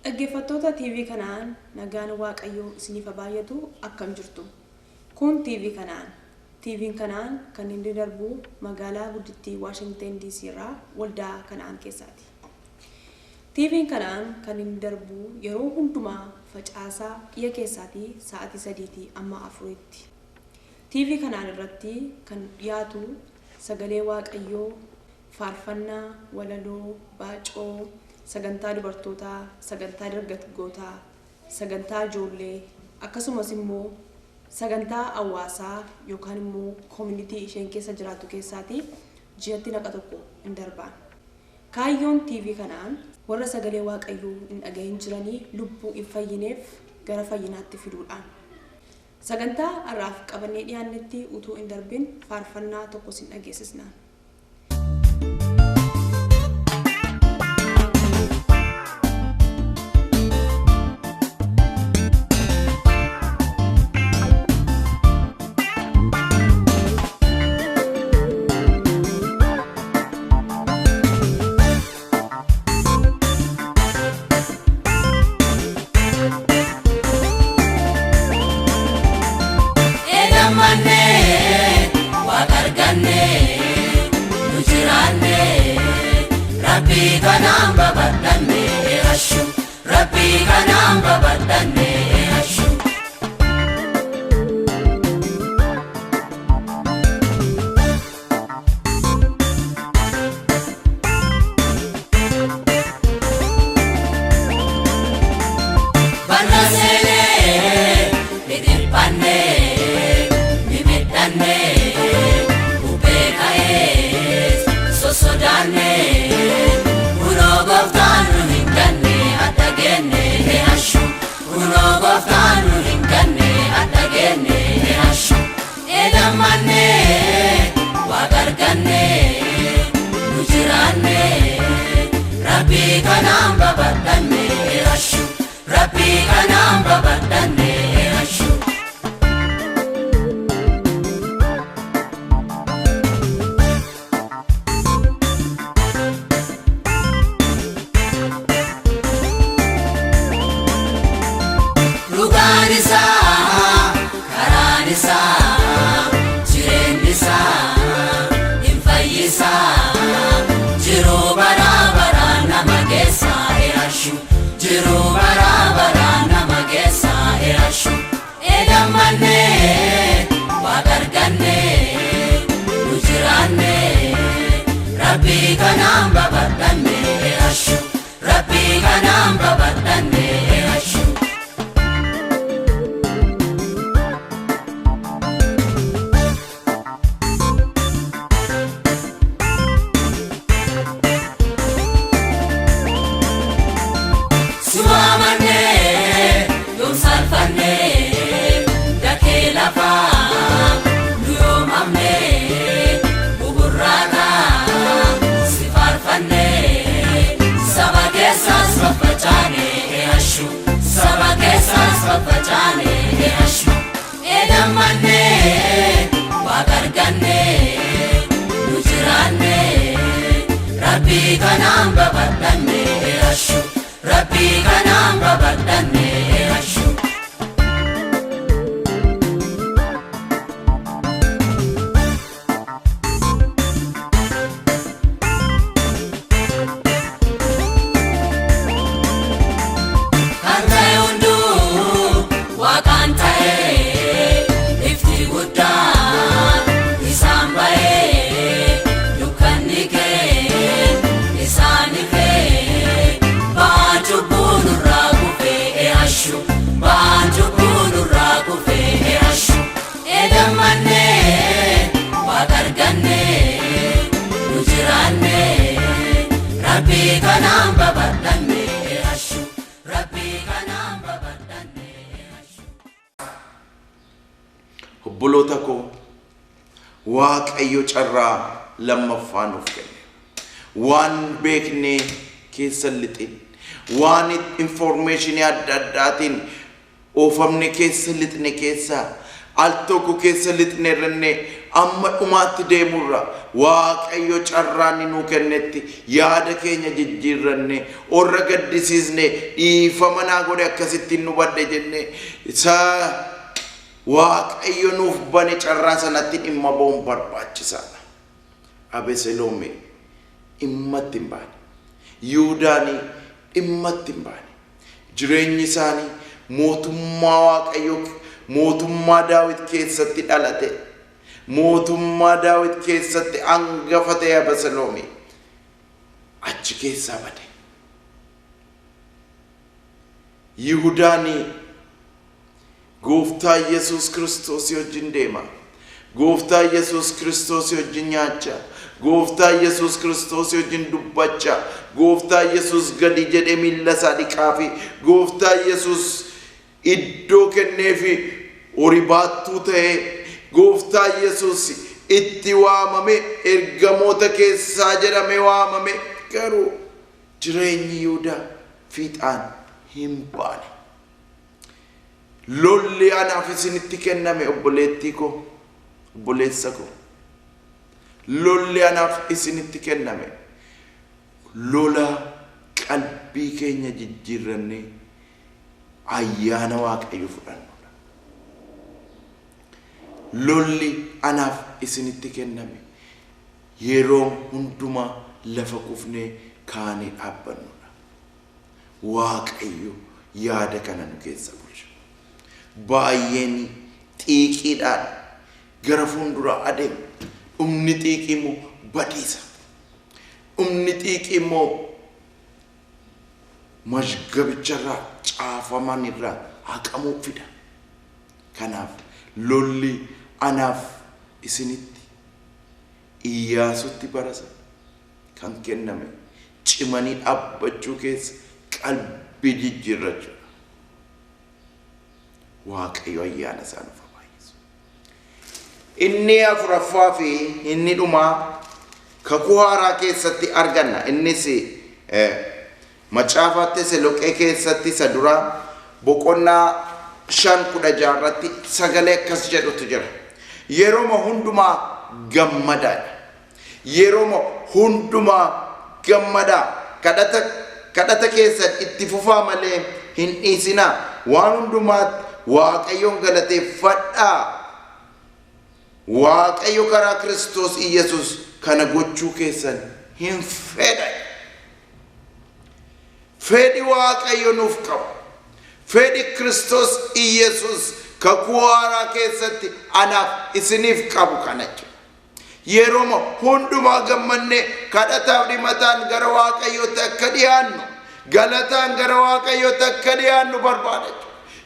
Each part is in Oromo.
Dhaggeeffattoota TV kanaan nagaan Waaqayyoo isiniif baay'atu akkam jirtu. Kun TV kanaan. TV'n kanaan kan inni darbu magaalaa guddittii Washington DC irraa waldaa kanaan keessaati. TV'n kanaan kan inni darbu yeroo hundumaa facaasaa dhiya keessaatii sa'aatii 3 amma 4tti. TV kanaan irratti kan dhiyaatu sagalee Waaqayyoo, faarfannaa, walaloo, baacoo, sagantaa dubartootaa, sagantaa dargaggootaa, sagantaa ijoollee, akkasumas immoo sagantaa hawaasaa yookaan immoo community isheen keessa jiraattu keessaati ji'atti naqa tokko hin darbaan. Kaayyoon TV kanaan warra sagalee Waaqayyoo hin dhagahin jiranii lubbuu hin fayyineef gara fayyinaatti fiduudhaan. Sagantaa har'aaf qabannee dhiyaannetti utuu hin darbin faarfannaa tokko sin dhageessisnaan. Obboloota koo Waaqayyo carraa lammaffaan of kenne. Waan beeknee keessa lixin, waan informationii adda addaatiin oofamne keessa lixne keessa al tokko keessa lixne irranne amma dhumaatti deemurra waaqayyo carraanni nuu kennetti yaada keenya jijjiirranne orra gaddisiisne dhiifama naa godhe akkasitti nu badhe jenne isa waaqayyo nuuf bane carraa sanatti dhimma ba'uun barbaachisaadha. Abeseloomi dhimmatti hin baane, Yihuudaanii dhimmatti hin baane, jireenyi isaanii mootummaa waaqayyo mootummaa Daawit keessatti dhalate, mootummaa Daawit keessatti hangafa ta'e Abeseloomi achi keessaa bade. Yihuudaanii Gooftaa Yesuus Kiristoos wajjin deema, Gooftaa Yesuus Kiristoos wajjin nyaachaa, Gooftaa Yesuus Kiristoos wajjin dubbachaa, Gooftaa Yesuus gadi jedhee miilla isaa dhiqaa fi Gooftaa Yesuus iddoo kennee fi horii baattuu ta'ee Gooftaa Yesuus itti waamame ergamoota keessaa jedhamee waamame. Garuu jireenyi Yihuudaa fiixaan hin baane. Lolli anaaf isinitti kenname obboleettii koo, obboleessa koo, lolli anaaf isinitti kenname lola qalbii keenya jijjiirrannee ayyaana waaqayyo fudhannudha. Lolli anaaf isinitti kenname yeroo hundumaa lafa kufnee kaanee dhaabbannudha. Waaqayyo yaada kana nu keessa bulcha. Baay'een xiiqiidhaan gara fuulduraa adeemu. Dhumni xiiqii immoo badiisa. Dhumni xiiqii immoo mashgabicharraa caafaman irraa haqamuu fida. Kanaaf lolli anaaf isinitti Iyyaasutti barasa kan kenname cimanii dhaabbachuu keessa qalbii jijjiirrachuu. Waaqayyo ayyaana isaa nuuf baay'isu. Inni afuraffaa fi inni dhumaa kakuu haaraa keessatti arganna. Innis macaafa Tesaloniqee keessatti isa duraa boqonnaa 5:16 irratti sagalee akkas jedhutu jira. Yeroo hundumaa gammadaa. Yeroo hundumaa gammadaa. Kadhata keessan itti fufaa malee hin dhiisinaa. Waan hundumaatti waaqayyoon galateeffadhaa. Waaqayyo karaa Kiristoos Iyesuus kana gochuu keessan hin fedhan. Fedhi waaqayyo nuuf qabu. Fedhi Kiristoos Iyesuus kakuu haaraa keessatti anaaf isiniif qabu kana jechuudha. Yeroo hundumaa gammannee kadhataaf dhimataan gara waaqayyootti akka dhiyaannu, galataan gara waaqayyootti akka dhiyaannu barbaada.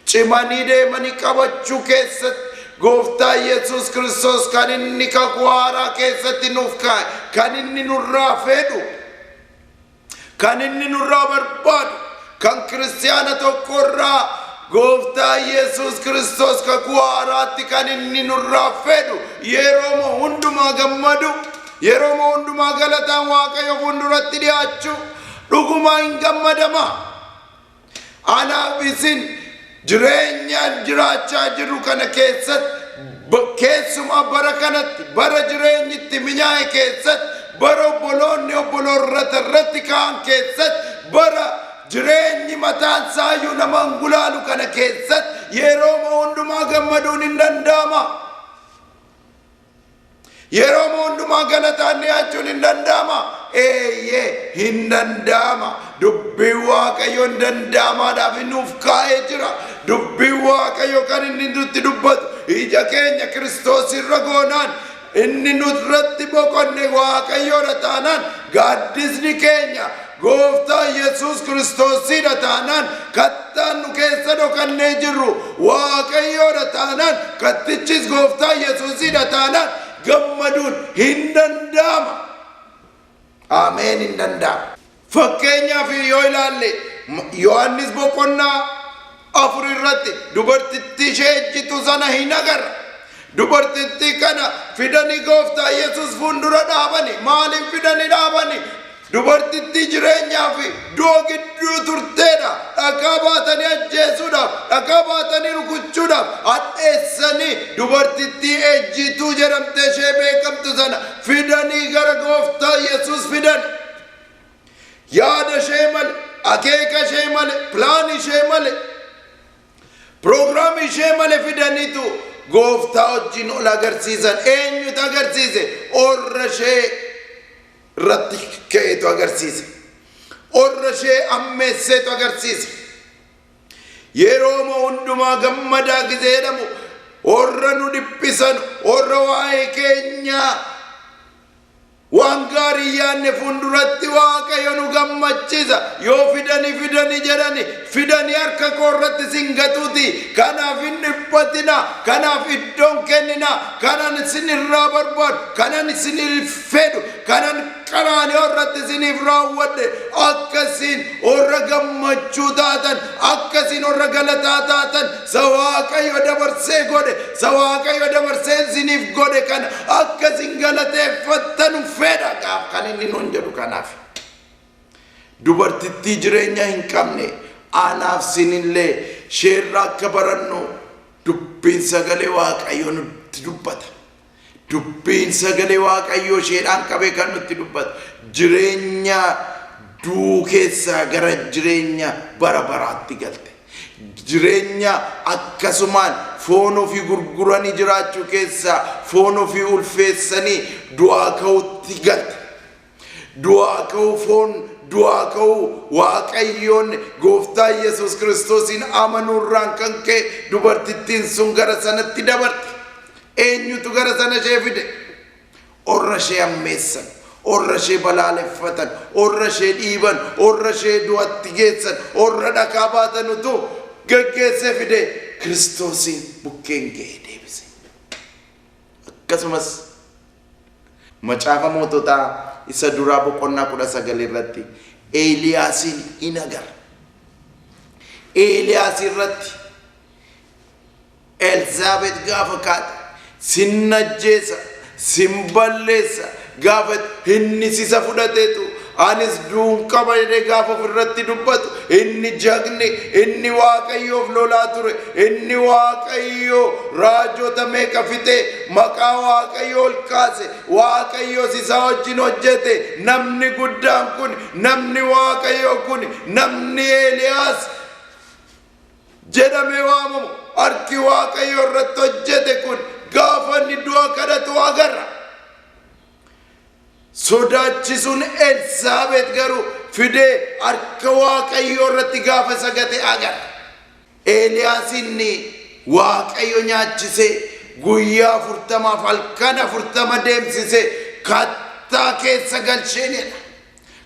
Cimanii deemanii qabachuu keessatti Gooftaa Yesuus Kiristoos kan inni kakuu haaraa keessatti nuuf kaa'e, kan inni nurraa fedhu, kan inni nurraa barbaadu, kan kiristaana tokkorraa Gooftaa Yesuus Kiristoos kakuu haaraatti kan inni nurraa fedhu yeroo hundumaa gammadu, yeroo hundumaa galataan waaqayyo fuulduratti dhiyaachuu dhugumaa hin gammadama. Anaaf isin jireenyaan jiraachaa jirru kana keessatti keessumaa bara kanatti bara jireenyitti minyaa'e keessatti bara obboloonni obboloorrata irratti ka'an keessatti bara jireenyi mataan saayyuu nama angulaalu kana keessatti yeroo hundumaa gammaduun hin danda'ama. Yeroo hundumaa galataan dhiyaachuun hin danda'ama. Hin danda'ama. Dubbiin waaqayyo hin danda'amaadhaaf nuuf kaa'ee jira. Dubbiin waaqayyo kan inni nutti dubbatu ija keenya Kiristoos irra goonaan inni nurratti boqonne waaqayyoodha taanaan gaaddisni keenya Gooftaa Yesuus Kiristoosidha taanaan kattaan nu keessa dhokannee jirru waaqayyoodha taanaan kattichis Gooftaa Yesuusidha taanaan gammaduun hin danda'ama. Ameen, hin danda'ama. Fakkeenyaaf yoo ilaalle Yohaannis boqonnaa 4 irratti dubartittii ishee ejjitu sana hin agarra. Dubartittii kana fidanii Gooftaa Yesuus fuuldura dhaabani. Maaliif fidanii dhaabani? Dubartittii jireenyaa fi du'a gidduu turteedha. Dhagaa baatanii ajjeesuudhaaf, dhagaa baatanii rukuchuudhaaf hadheessanii dubartittii ejjituu jedhamte ishee beekamtu sana fidanii gara gooftaa Yesuus fidan. Yaada ishee male, akeeka ishee male, pilaan ishee male, prograam ishee male fidaniitu gooftaa wajjin ol agarsiisan. Eenyutu agarsiise? Orra ishee irratti ka'eetu agarsiise. Orra ishee ammeesseetu agarsiise. Yeroo hundumaa gammadaa gizee jedhamu orra nu dhiphisan, orra waa'ee keenyaa waan gaarii yaanne fuulduratti Waaqayyo nu gammachiisa. Yoo fidanii jedhani fidanii harka koo irratti sin gatuuti. Kanaaf hin dhiphatina, kanaaf iddoon kennina, kanan isinirraa barbaadu, kanan isinif fedhu, kanan qaraanii irratti isiniif raawwadhe akkasiin orra gammachuu taatan, akkasiin orra galataa taatan sa Waaqayyo dabarsee godhe, sa Waaqayyo dabarsee isiniif godhe kana akkasiin galateeffattan fedha gaaf kan inni nuun jedhu. Kanaaf dubartittii jireenya hin qabne anaaf sinillee sheerra akka barannu dubbiin sagalee Waaqayyo nutti dubbata. Dubbiin sagalee Waaqayyo sheedhaan qabee kan nutti dubbata. Jireenya du'uu keessaa gara jireenya bara baraatti galte. Jireenya akkasumaan foon ofii gurguranii jiraachuu keessaa foon ofii ulfeessanii du'aa ka'utti galte. Du'aa ka'uu foon, du'aa ka'uu Waaqayyoon gooftaa Yesuus Kiristoosiin amanuurraan kan ka'e dubartittiin sun gara sanatti dabarte. Eenyutu gara sana ishee fide? Orra ishee ammeessan, orra ishee balaaleffatan, orra ishee dhiiban, orra ishee du'atti geessan, orra dhakaa baatan utuu geggeessee fide Kiristoosiin bukkeen ga'ee deebise. Akkasumas macaafa moototaa isa duraa boqonnaa 19 irratti Eeliyaasin in agarra. Eeliyaas irratti Elsaabeet gaafa kaate sin ajjeesa, sin balleessa gaafa inni sisa fudhateetu anis duun qaba jedhee gaafa ofirratti dubbatu inni jagni, inni Waaqayyoof lolaa ture, inni Waaqayyoo raajota meeqa fixee maqaa Waaqayyoo ol kaase, Waaqayyoos isaa wajjin hojjete. Namni guddaan kun, namni Waaqayyoo kun, namni Eeliyaas jedhamee waamamu harki Waaqayyoo irratti hojjete kun gaafa inni du'a kadhatu agarra. Sodaachisuun Elsaabeet garuu fidee harka Waaqayyoo irratti gaafa sagate agarra. Eeliyaas inni Waaqayyo nyaachisee guyyaa 40 halkan 40 deemsisee kattaa keessa galcheenidha.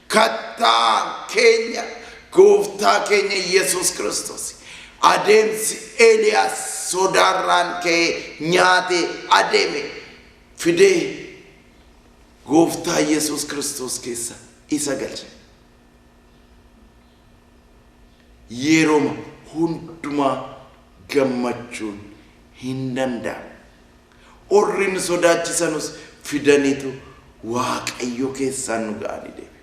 Kattaa keenya gooftaa keenya Yesuus Kiristoos. Adeemsi Eeliyaas sodaarraan ka'ee nyaatee adeeme fidee gooftaa Yesuus Kiristoos keessa isa galche. Yeroo hundumaa gammachuun hin danda'amu. Orri nu sodaachisanus fidaniitu Waaqayyo keessaan nu ga'anii deeme.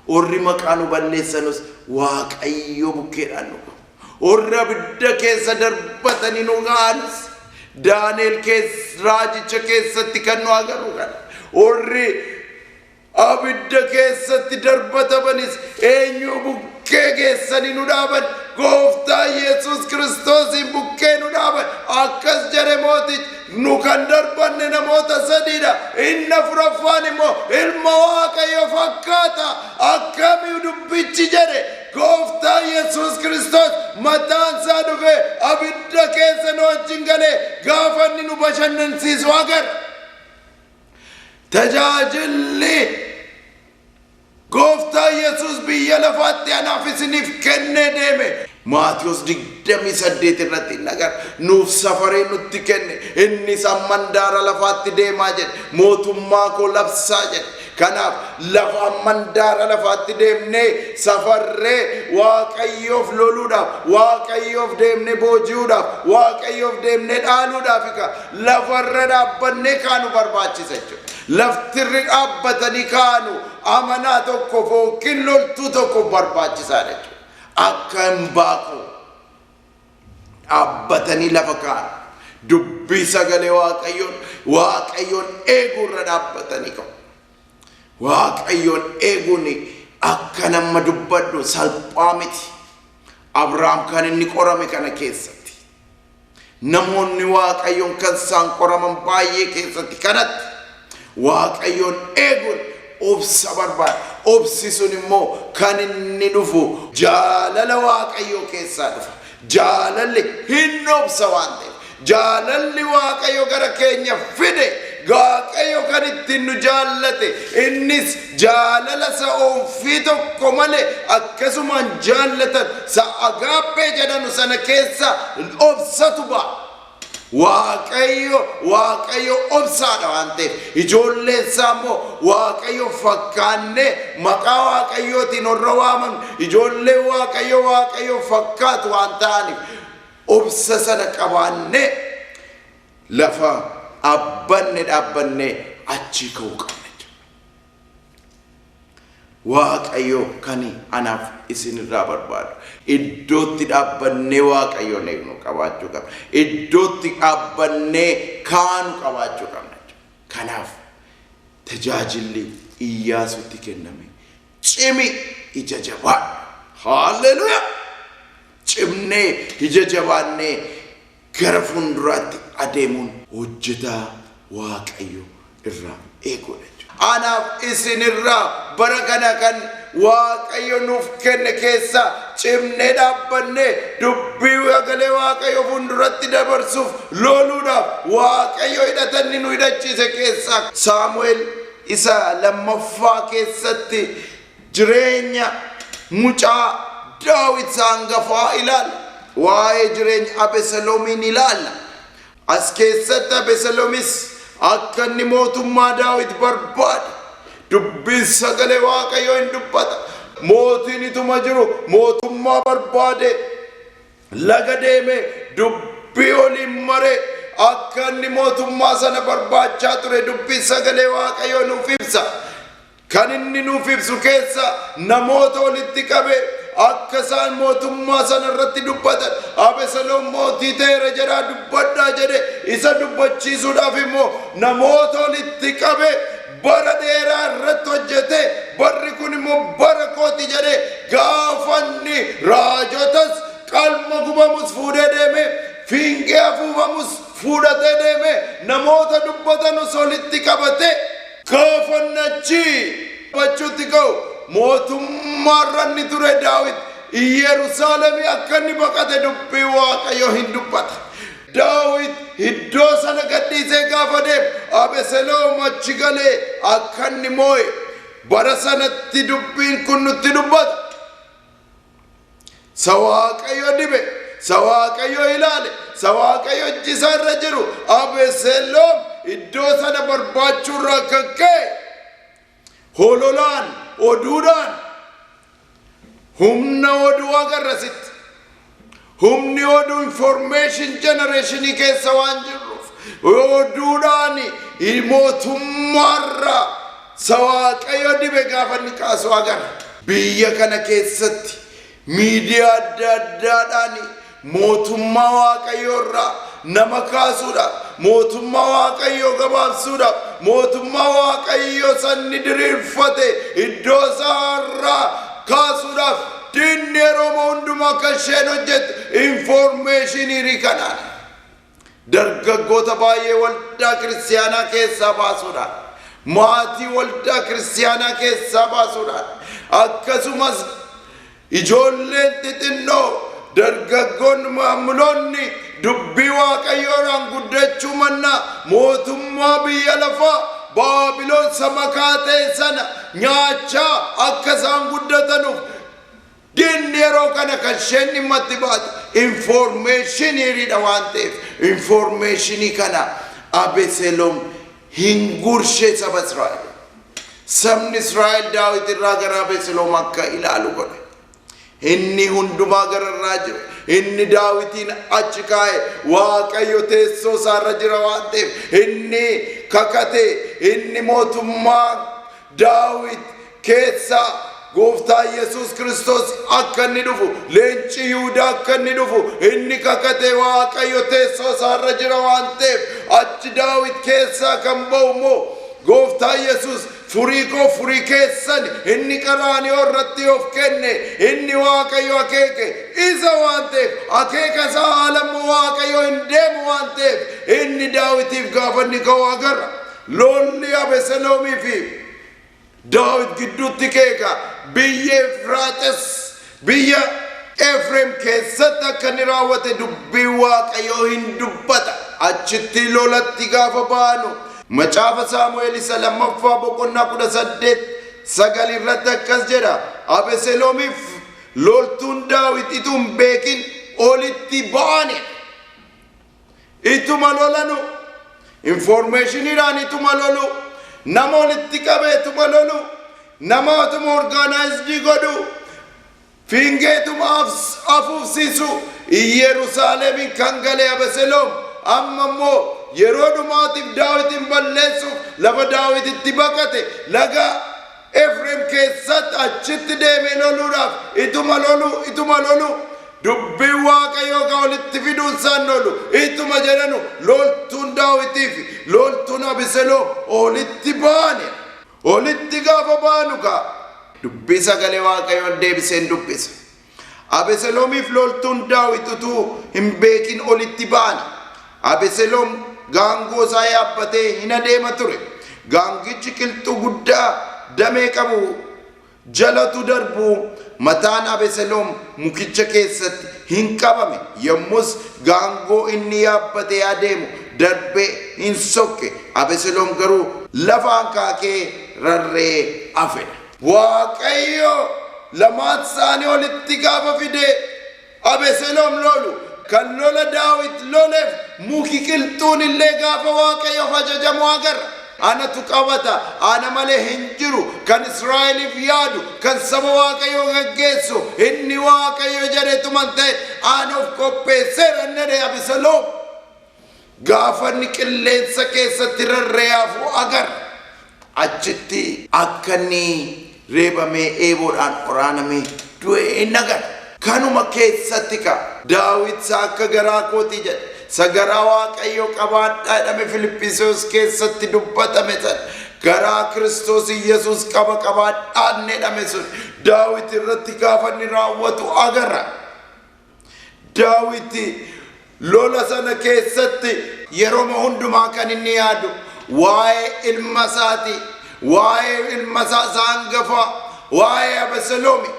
Orri maqaa nu balleessanus Waaqayyo bukkeedhaan nu ga'u. Orri abidda keessa darbatanii nu ga'anis Daaneel raajicha keessatti kan nu agarru kana. Orri abidda keessatti darbatabanis eenyu bukkee geessanii nu dhaaban? Gooftaa Yesuus Kiristoosiin bukkee nu dhaaban. Akkas jedhe mootichi, nu kan darbanne namoota sadiidha, inni afuraffaan immoo ilma Waaqayyo fakkaata. Akkamii dubbichi jedhe? Gooftaa Yesuus Kiristoos mataan isaa dhufee abidda keessa nu wajjin galee gaafa inni nu bashannansiisu agarra. Tajaajilli gooftaa Yesuus biyya lafaatti anaaf isiniif kennee deeme. Maatiyos 28 irratti agarra. Nuuf safaree nutti kenne. Innis mandaara lafaatti deemaa jedhe. Mootummaa koo labsaa jedhe. Kanaaf lafa mandaara lafaatti deemnee safarree Waaqayyoof loluudhaaf, Waaqayyoof deemnee booji'uudhaaf, Waaqayyoof deemnee dhaaluudhaaf lafarra dhaabbannee kaanu barbaachisa jechuudha. Laftirri dhaabbatanii kaanu amanaa tokko yookiin loltuu tokko barbaachisaadha jechuudha. Akka hin baaqu dhaabbatanii lafa kaanu. dubbii sagalee waaqayyoon eegurra dhaabbatanii qabu. Waaqayyoon eeguun akka nama dubbadhu salphaa miti. Abrahaam kan inni qorame kana keessatti, namoonni waaqayyoon kan isaan qoraman baay'ee keessatti kanatti waaqayyoon eeguun obsa barbaada. Obsi sun immoo kan inni dhufu jaalala waaqayyoo keessaa dhufa. Jaalalli hin obsa waan ta'eef, jaalalli waaqayyo gara keenya fide, waaqayyo kan ittiin nu jaallate, innis jaalala isa ofii tokko malee akkasumaan jaallatan isa agaappee jedhanu sana keessa obsatu ba'a. Waaqayyo obsaadha waan ta'eef, ijoolleen isaa immoo waaqayyo fakkaannee maqaa waaqayyootiin warra waaman ijoollee waaqayyo fakkaatu waan ta'aniif obsa sana qabaannee lafa dhaabbannee achii ka'uu qabna. Waaqayyo kan anaaf isinirraa barbaadu iddootti dhaabbannee waaqayyoon eegnu qabaachuu qabna. Iddootti dhaabbannee kaanu qabaachuu qabna. Kanaaf tajaajilli Iyyaasuutti kenname cimi ija jabaa. Haalleluuyaa! Cimnee ija jabaannee gara fuulduraatti adeemuun hojjetaa waaqayyo irraa eeguudha. Anaaf isinirraa bara kana kan waaqayyo nuuf kenne keessa cimnee dhaabbannee dubbii sagalee waaqayyo fuulduratti dabarsuuf loluudhaaf waaqayyo hidhatanni nu hidhachiise keessaa Saamu'eel isa lammaffaa keessatti jireenya mucaa Daawit hangafaa ilaalla. Waa'ee jireenya Abesaloomiin ilaalla. As keessatti Abesaloomis akka inni mootummaa Daawit barbaade dubbiin sagalee waaqayyoo hin dubbata. Mootiin ituma jiru mootummaa barbaade laga deeme dubbii oliin mare akka inni mootummaa sana barbaachaa ture dubbiin sagalee waaqayyoo nuuf ibsa. Kan inni nuuf ibsu keessa namoota walitti qabe akka isaan mootummaa sana irratti dubbatan. Abesaloom mootii ta'eera jedhaa dubbadhaa jedhe isa dubbachiisuudhaaf immoo namoota walitti qabe bara dheeraa irratti hojjete. Barri kun immoo bara kooti jedhe gaafanni raajotas qalma gubamus fuudhee deeme, fiingee afuufamus fuudhatee deeme, namoota dubbatanus walitti qabate gaafannachi bachuutti ka'u. Mootummaarra inni ture Daawit Yerusaalemii akka inni baqate dubbii waaqayyo hin dubbata. Daawit iddoo sana gadhiisee gaafa deemu Abesaloom achi galee akka inni moo'e bara sanatti dubbiin kun nutti dubbata. Sa waaqayyo dibe, sa waaqayyo ilaale, sa waaqayyo ijjisa irra jiru Abesaloom iddoo sana barbaachuurraa kan ka'e hololaan oduudhaan humna oduu agarrasitti. Humni oduu information generation keessa waan jirruuf oduudhaan mootummaarra sa waaqayyo dibe gaafa inni kaasu agarra. Biyya kana keessatti miidiyaa adda addaadhaan mootummaa waaqayyoorraa nama kaasuudhaaf, mootummaa waaqayyoo gabaabsuudhaaf, mootummaa waaqayyoo sanni diriirfate iddoo isaarraa kaasuudhaaf diinni yeroo hundumaa akka isheen hojjettu informationii kanaan dargaggoota baay'ee waldaa kiristaanaa keessaa baasuudhaan, maatii waldaa kiristaanaa keessaa baasuudhaan, akkasumas ijoolleen xixinnoo dargaggoonni maamuloonni dubbii waaqayyoodhaan guddachuu mannaa mootummaa biyya lafaa Baabiloon samakaa ta'e sana nyaachaa akka isaan guddatanuuf diinni yeroo kana kan isheen dhimma itti baatu informationiidha waan ta'eef informationii kana Abeseloom hin gurshe saba Israa'el. Sabni Israa'el Daawit irraa gara Abeseloom akka ilaalu godhe. Inni hundumaa gararraa jiru. Inni Daawitiin achi kaa'e waaqayyo teessoo isaarra jira waan ta'eef inni kakate inni mootummaa Daawit keessa gooftaa Yesuus Kiristoos akka inni dhufu leenci Yihuudaa akka inni dhufu inni kakate Waaqayyo teessoo isaarra jira waan ta'eef achi Daawit keessaa kan ba'u immoo gooftaa Yesuus furii koo furii keessan inni Qaraaniyoo irratti of kenne inni Waaqayyo akeeke isa waan ta'eef akeeka isaa haalammoo Waaqayyo hin deemu waan ta'eef inni Daawitiif gaafa inni ka'u agarra. Lolli Abeseloomii fi Daawit gidduutti keeka biyya Efraates biyya Efreem keessatti akka inni raawwate dubbii Waaqayyoo hin dubbata. Achitti lolatti gaafa baanu macaafa Saamu'eel isa lammaffaa boqonnaa 18 irratti akkas jedha. Abeseloomiif loltuun Daawit ituu hin beekin olitti ba'ani. Ituma lolanu informationiidhaan ituma lolu nama olitti qabeetuma lolu namootuma orgaanaayizidii godhu fiingeetuma afuufsiisu Yerusaalemiin kan galee Abeseloom amma immoo yeroo dhumaatiif Daawitin balleessuuf lafa Daawititti baqate laga Efreem keessatti achitti deemee loluudhaaf ituma lolu dubbii Waaqayyoo ka walitti fiduun isaan lolu ituma jedhanu loltuun Daawitiif loltuun Abeseloom olitti baane. Olitti gaafa baanu ka dubbii sagalee Waaqayyoon deebiseen dubbisa. Abeseloomiif loltuun Daawit utuu hin beekin olitti baane. Abeseloom gaangoo isaa yaabbatee hin adeema ture. Gaangichi qilxuu guddaa damee qabu jalatu darbu mataan Abeseloom mukicha keessatti hin qabame. Yommus gaangoo inni yaabbatee adeemu darbee hin sokke. Abeseloom garuu lafaan kaakee rarree hafe. Waaqayyo lamaan isaanii olitti gaafa fide Abeseloom lolu kan lola Daawit loleef muki qilxuun illee gaafa Waaqayyoof ajajamu agarra. Anatu qabata ana malee hin jiru kan Israa'eliif yaadu kan saba Waaqayyoo gaggeessu inni Waaqayyo jedhetuman ta'e ana of qopheesseera jedhe Abeseloom gaafa inni qilleensa keessatti rarree hafu agarra. Achitti akka inni reebamee eeboodhaan waraanamee du'e hin agarra. Kanuma keessatti ka Daawit akka garaa kootii jedhe sagaraa Waaqayyo qabaadhaa jedhame Filiphisiyoos keessatti dubbatame san garaa Kiristoos Yesuus qabaadhaa jedhame sun Daawit irratti gaafa inni raawwatu agarra. Daawit lola sana keessatti yeroo hundumaa kan inni yaadu waa'ee ilma isaati, waa'ee ilma isaa hangafa, waa'ee Abeseloomi.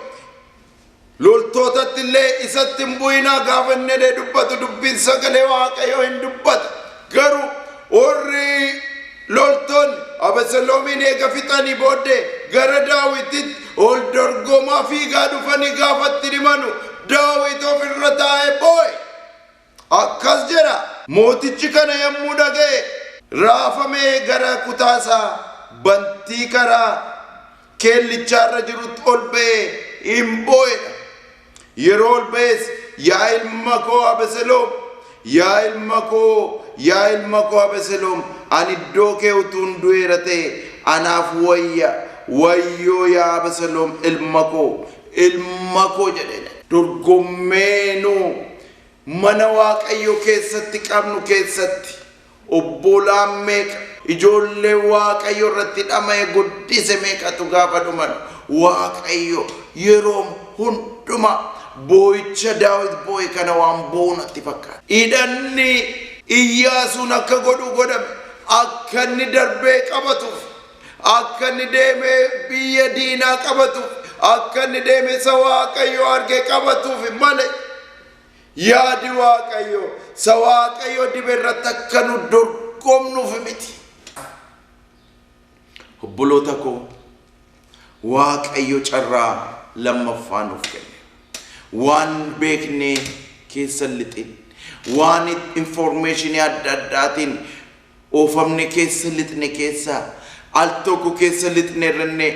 Loltootatti illee isatti hin bu'inaa gaafa inni dubbatu dubbiin sagalee Waaqayyoo hin dubbata. Garuu warri loltoonni Abeseloomiin eega fixanii booddee gara Daawititti ol dorgomaa fiigaa dhufanii gaafatti dhimanu Daawit ofirra taa'ee boo'e. Akkas jedha mootichi kana yommuu dhaga'e raafamee gara kutaasaa bantii karaa keellichaarra jirutti ol ba'ee hin boo'edha. Yeroo ol ba'es yaa ilma koo Abeseloom, yaa ilma koo Abeseloom, ani iddoo kee utuun du'eera ta'e anaaf wayyoo yaa Abeseloom ilma koo jedhe. Dorgommeenuu mana Waaqayyo keessatti qabnu keessatti obbolaan meeqa ijoollee Waaqayyo irratti dhama'e guddise meeqatu gaafa dhuman Waaqayyo yeroo hunduma boo'icha Daawit boo'e kana waan boo'u natti fakkaata. Hidhanni Iyyaasuun akka godhame akka inni darbee qabatuuf akka inni deemee biyya diinaa qabatuuf akka inni deemee isa Waaqayyo argee qabatuuf malee yaadi Waaqayyo isa Waaqayyo dibe irratti akka nu dorgomnuuf miti. Obboloota koo Waaqayyo carraa lammaffaa nuuf kenne. Waan beeknee keessa lixin, waan information adda addaatiin oofamne keessa lixne keessa al tokko keessa lixne irranne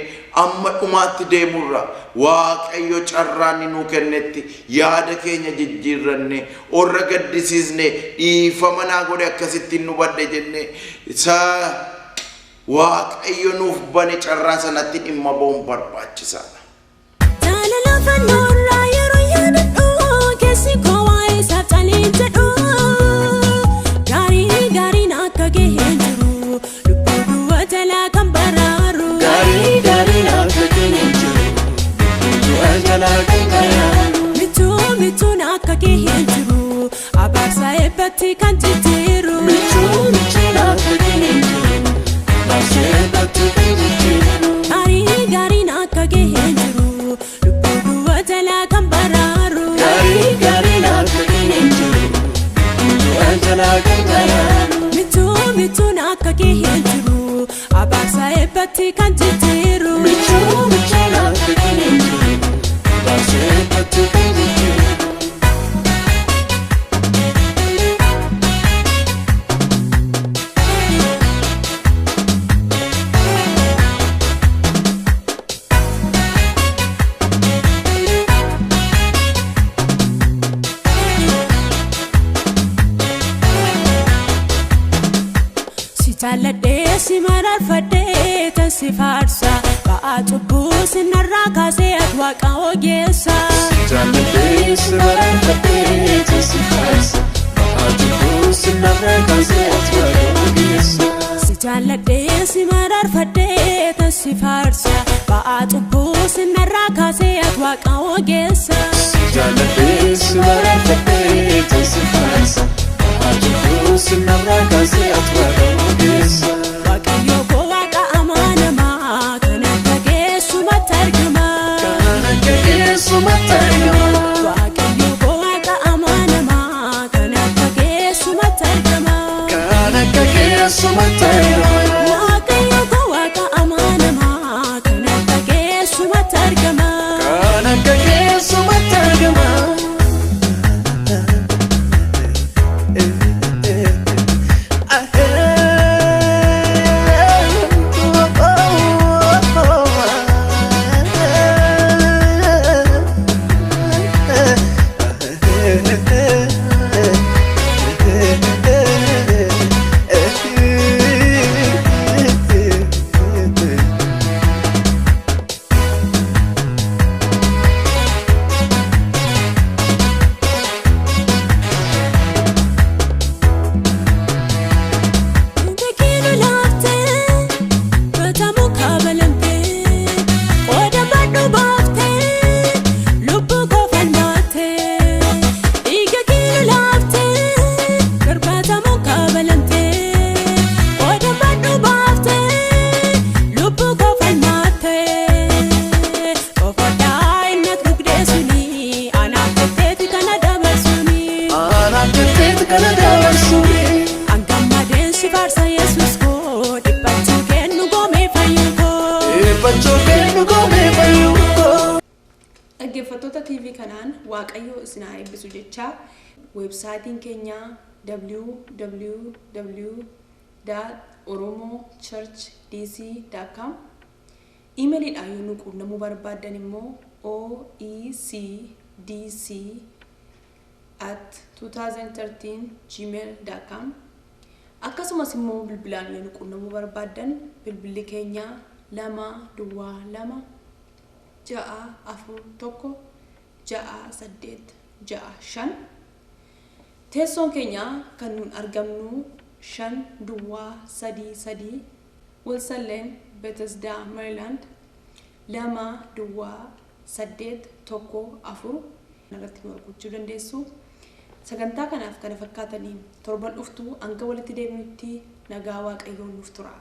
amma dhumaatti deemurra Waaqayyo carraan nu kennetti yaada keenya jijjiirranne orra gaddisiisne dhiifama naa godhe akkasittiin nu badhe jenne isa Waaqayyo nuuf bane carraa sanatti dhimma ba'uun barbaachisaadha. Jaalala fannoorraa yeroo yaadadhu keessi koo waa'ee isaaf caliin jedhu gaarii gaariin akka gaheen jiru lubbuu duwwaa jalaa kan baraaru gaarii gaariin akka gaheen jiru lubbuu duwwaa jalaa kan baraaru mituun akka gaheen jiru abaarsa eebbatti kan jijjiiru mituun akka gaheen jiru abaarsa eebbatti kan jijjiiru gaariin akka gaheen jiru lubbuu duwwaa jalaa kan baraaru gaarii gaariin akka gaheen jiru lubbuu duwwaa jalaa kan baraaru mituun akka gaheen jiru abaarsa eebbatti kan jijjiiru mituun akka gaheen jiru abaarsa eebbatti kan jijjiiru Jaaladhee si mararfadhee tansi faarsa ba'aa cubbuu sinarraa kaasee ati waaqa ogeessa. Jaaladhee si mararfadhee tansi faarsa ba'aa cubbuu sinarraa kaasee ati waaqa ogeessa. Jaaladhee si mararfadhee tansi faarsa ba'aa cubbuu sinarraa kaasee ati waaqa ogeessa. Jaaladhee si mararfadhee tansi faarsa ba'aa cubbuu sinarraa kaasee ati waaqa ogeessa. Waaqayyo koo waaqa amanamaa kan akka geessumatti argama. Kan akka geessumatti argama. Waaqayyo koo waaqa amanamaa kan akka geessumatti argama. Kan akka geessumatti argama. Waaqayyo koo waaqa amanamaa kan akka geessumatti argama. Kan akka geessumatti argama. Dhaggeeffattoota TV kanaan Waaqayyo isin haa eebbisu jecha weebsaayitiin keenya www.oromochurchdc.com iimeeliidhaan yoo nu quunnamuu barbaaddan immoo oecdc@2013gmail.com akkasumas immoo bilbilaan yoo nu quunnamuu barbaaddan bilbilli keenya 222 641 teessoon keenya kan nuun argamnu 533 Wilson Lane Bethesda Maryland 22814 irratti nu argachuu dandeessu. Sagantaa kanaaf kana fakkaataniin torban dhuftu hanga walitti deebinutti nagaa Waaqayyoon nuuf tura.